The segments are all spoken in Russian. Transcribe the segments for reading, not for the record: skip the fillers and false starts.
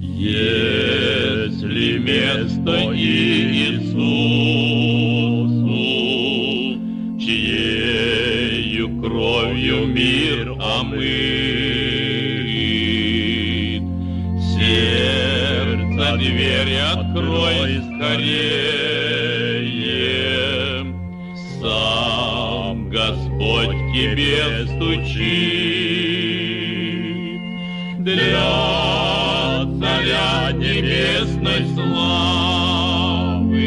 Если место Иисусу, чьею кровью мир омыт, сердце дверь открой скорее, сам Господь к тебе стучит. Для Царя небесной славы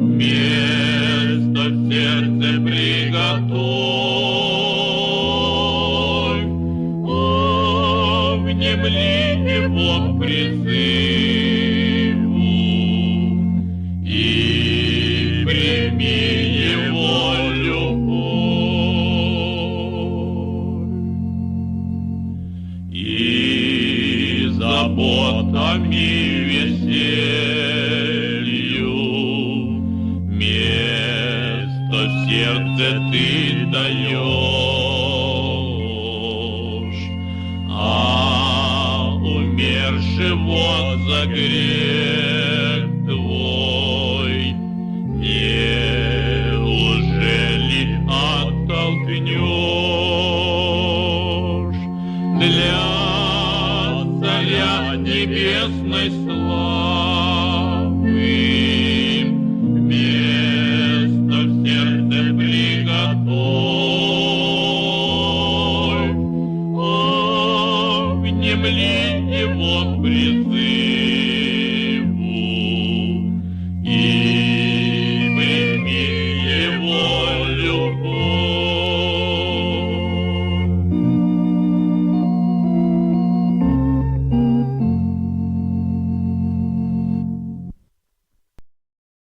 место в сердце приготовь. Внемли его призыву и прими его любовь. И заботами веселью место в сердце ты даешь, а умершего за грех твой неужели оттолкнешь? Для Царя небесной славы место в сердце приготовь. Внемли его призыв